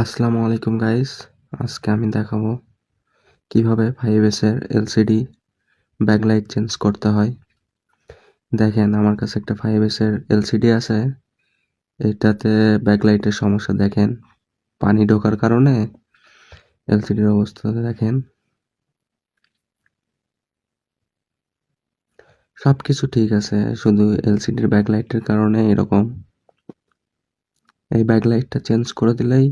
আসসালামু আলাইকুম গাইস। আজকে আমি দেখাবো কিভাবে 5S এর এলসিডি ব্যাকলাইট চেঞ্জ করতে হয়। দেখেন, আমার কাছে একটা 5S এর এলসিডি আছে। এটাতে ব্যাকলাইটের সমস্যা। দেখেন, পানি ঢোকার কারণে এলসিডির অবস্থা দেখেন। সবকিছু ঠিক আছে, শুধু এলসিডির ব্যাকলাইটের কারণে এরকম। এই ব্যাকলাইটটা চেঞ্জ করে দিলেই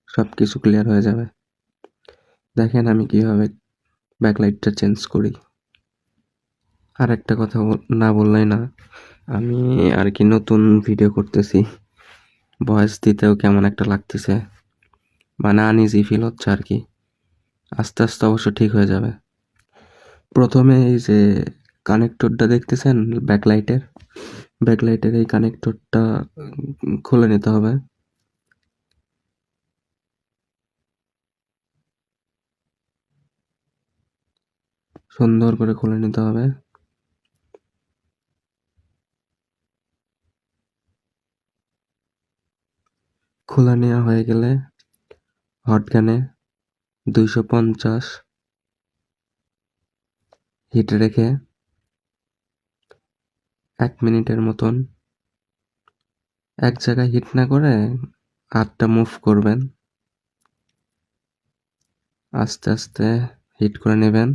সবকিছু ক্লিয়ার হয়ে যাবে। দেখেন আমি কিভাবে ব্যাকলাইটটা চেঞ্জ করি। আর একটা কথা না বললেই না, আমি আর কি নতুন ভিডিও করতেছি, ভয়েস দিতেও কেমন একটা লাগতেছে, মানে আনইজি ফিল হচ্ছে আর কি। আস্তে আস্তে অবশ্য ঠিক হয়ে যাবে। প্রথমে এই যে কানেক্টরটা দেখতেছেন ব্যাকলাইটের এই কানেক্টরটা খুলে নিতে হবে। সুন্দর করে খুলে নিতে হবে। খোলা নেওয়া হয়ে গেলে হটগানে 250 হিট রেখে 1 মিনিটের মতন এক জায়গায় হিট না করে হাতটা মুভ করবেন। আস্তে আস্তে হিট করে নেবেন।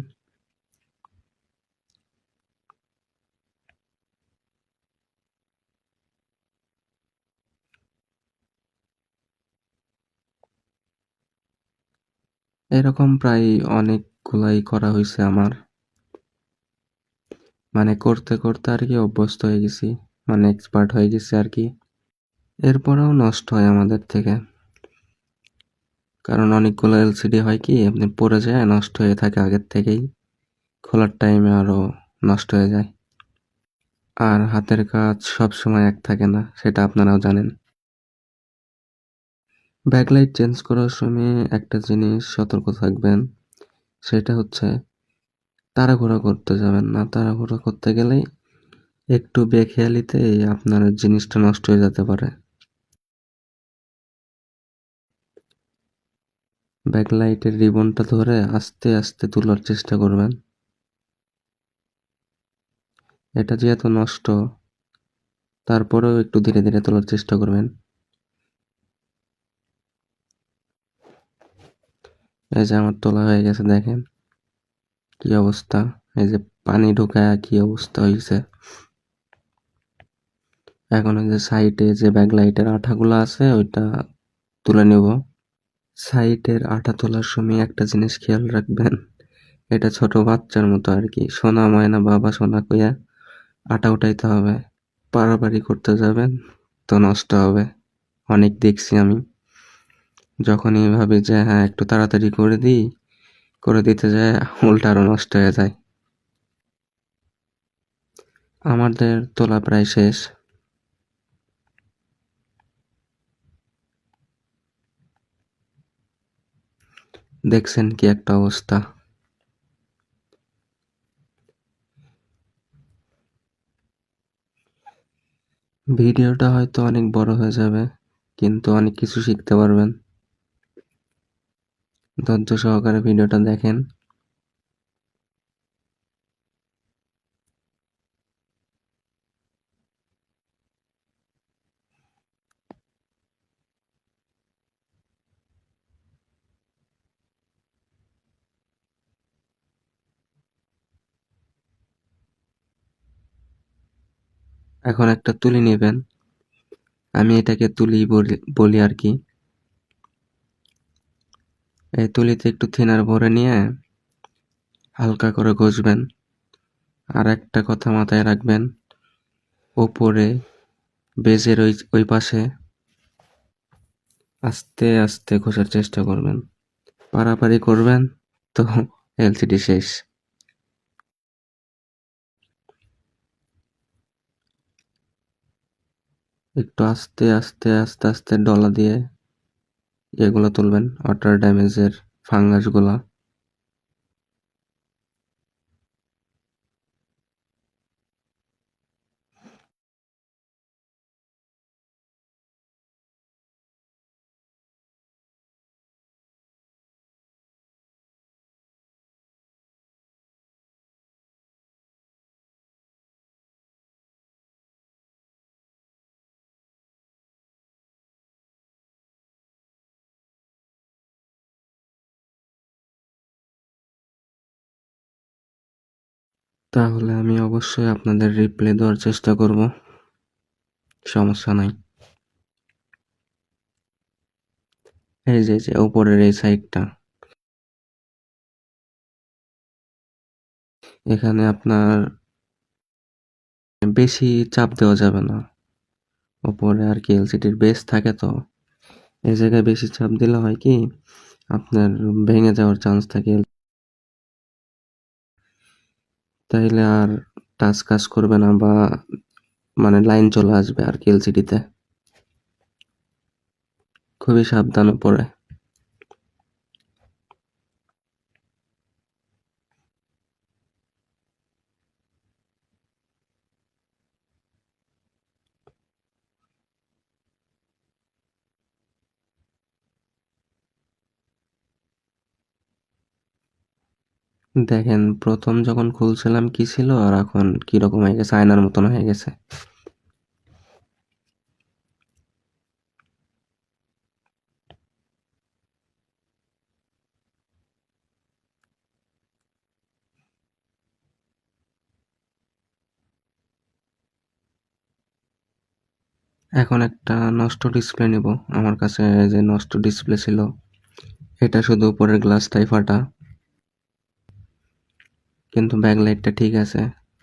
এরকম প্রায় অনেকগুলাই করা হয়েছে আমার, মানে করতে করতে আর কি অভ্যস্ত হয়ে গেছি, মানে এক্সপার্ট হয়ে গেছি আর কি। এরপরেও নষ্ট হয় আমাদের থেকে, কারণ অনেকগুলো এলসিডি হয় কি আপনি পড়ে যায়, নষ্ট হয়ে থাকে আগের থেকেই, খোলার টাইমে আরো নষ্ট হয়ে যায়। আর হাতের কাজ সব সময় এক থাকে না, সেটা আপনারাও জানেন। ব্যাকলাইট চেঞ্জ করার সময় একটা জিনিস সতর্ক থাকবেন, সেটা হচ্ছে তাড়াহুড়া করতে যাবেন না। তাড়াহুড়া করতে গেলেই একটু বেখেয়ালিতেই আপনার জিনিসটা নষ্ট হয়ে যেতে পারে। ব্যাকলাইটের রিবনটা ধরে আস্তে আস্তে তোলার চেষ্টা করবেন। এটা যেহেতু নষ্ট, তারপরেও একটু ধীরে ধীরে তোলার চেষ্টা করবেন। এই যে আমার তোলা হয়ে গেছে, দেখেন কি অবস্থা। এই যে পানি ঢোকায় কি অবস্থা হয়েছে। এখন ওই যে সাইডে যে ব্যাকলাইটের আঠাগুলো আছে ওইটা তুলে নিব। সাইডের আঠা তোলার সময় একটা জিনিস খেয়াল রাখবেন, এটা ছোট বাচ্চার মতো আর কি, সোনা ময়না বাবা সোনা কইয়া আটা উঠাইতে হবে। পারাপারি করতে যাবেন তো নষ্ট হবে। অনেক দেখছি আমি, যখনই ভাবি যে হ্যাঁ একটু তাড়াতাড়ি করে দিই, করে দিতে যায় উল্টা আরো নষ্ট হয়ে যায়। আমাদের তোলা প্রায় শেষ। দেখছেন কি একটা অবস্থা। ভিডিওটা হয়তো অনেক বড় হয়ে যাবে, কিন্তু অনেক কিছু শিখতে পারবেন। ধৈর্য সহকারে ভিডিওটা দেখেন। এখন একটা তুলি নেবেন, আমি এটাকে তুলি বলি আর কি। এই তুলিতে একটু থিনার ভরে নিয়ে হালকা করে ঘষবেন। আর একটা কথা মাথায় রাখবেন, ওপরে বেজের ওই পাশে আস্তে আস্তে ঘষার চেষ্টা করবেন। পারাপারি করবেন তো এলসিডি শেষ। একটু আস্তে আস্তে আস্তে আস্তে ডলা দিয়ে এগুলো তুলবেন, ওয়াটার ড্যামেজের ফাঙ্গাসগুলা। তাহলে আমি অবশ্যই আপনাদের রিপ্লাই দেওয়ার চেষ্টা করব, সমস্যা নাই। এই যে উপরের এই সাইডটা, এখানে আপনার বেশি চাপ দেওয়া যাবে না। ওপরে আর কি এলসিডির বেস থাকে, তো এই জায়গায় বেশি চাপ দিলে হয় কি আপনার ভেঙে যাওয়ার চান্স থাকে, তাইলে আর টাচ কাজ করবে না, বা মানে লাইন চলে আসবে আর কি এলসিডিতে। খুবই সাবধান উপরে। দেখেন প্রথম যখন খুলছিলাম কি ছিল, আর এখন কিরকম হয়ে গেছে, আয়নার মতন হয়ে গেছে। এখন একটা নষ্ট ডিসপ্লে নিব। আমার কাছে যে নষ্ট ডিসপ্লে ছিল, এটা শুধু উপরের গ্লাসটাই ফাটা, কিন্তু ব্যাকলাইটটা ঠিক আছে।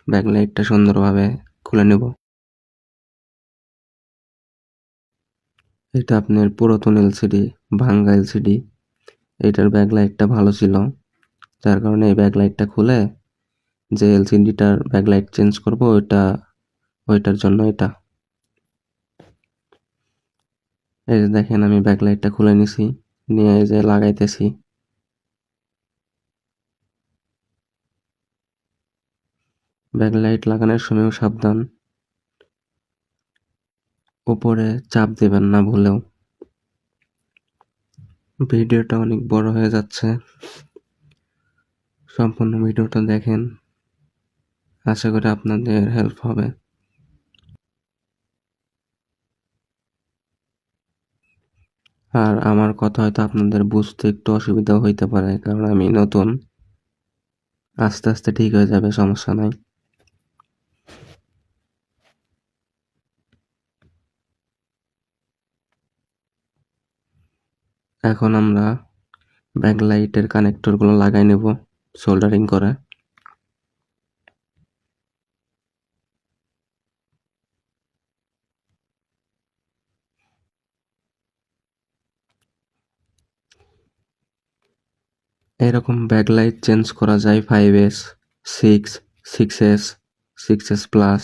ব্যাকলাইটটা সুন্দরভাবে খুলে নেব। এটা আপনার পুরাতন এলসিডি, ভাঙ্গা এলসিডি। এটার ব্যাকলাইটটা ভালো ছিল, যার কারণে এই ব্যাকলাইটটা খুলে যে এলসিডিটার ব্যাকলাইট চেঞ্জ করব, ওইটার জন্য এটা। এই যে দেখেন আমি ব্যাকলাইটটা খুলে নিছি, নিয়ে এই যে লাগাইতেছি। ব্যাকলাইট লাগানোর সময়ও সাবধান, উপরে চাপ দেবেন না ভুলেও। ভিডিওটা অনেক বড় হয়ে যাচ্ছে, সম্পূর্ণ ভিডিওটা দেখেন, আশা করি আপনাদের হেল্প হবে। আর আমার কথা হয়তো আপনাদের বুঝতে একটু অসুবিধাও হইতে পারে, কারণ আমি নতুন। আস্তে আস্তে ঠিক হয়ে যাবে, সমস্যা নাই। এখন আমরা ব্যাকলাইটের কানেক্টরগুলো লাগাই নেব সোল্ডারিং করে। এরকম ব্যাকলাইট চেঞ্জ করা যায় 5S, 6, 6S, 6S plus,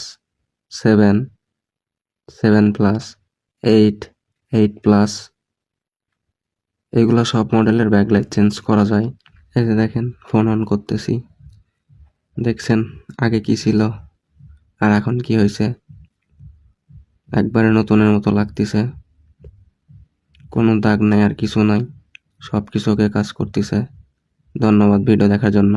7, 7 plus, 8, 8 plus. এগুলো সব মডেলের ব্যাকলাইট চেঞ্জ করা যায়। এই যে দেখেন ফোন অন করতেছি, দেখছেন আগে কি ছিল আর এখন কি হয়েছে, একবারে নতুনের মতো লাগতেছে। কোনো দাগ নাই আর কিছু নাই, সব কিছু ওকে কাজ করতেছে। ধন্যবাদ ভিডিও দেখার জন্য।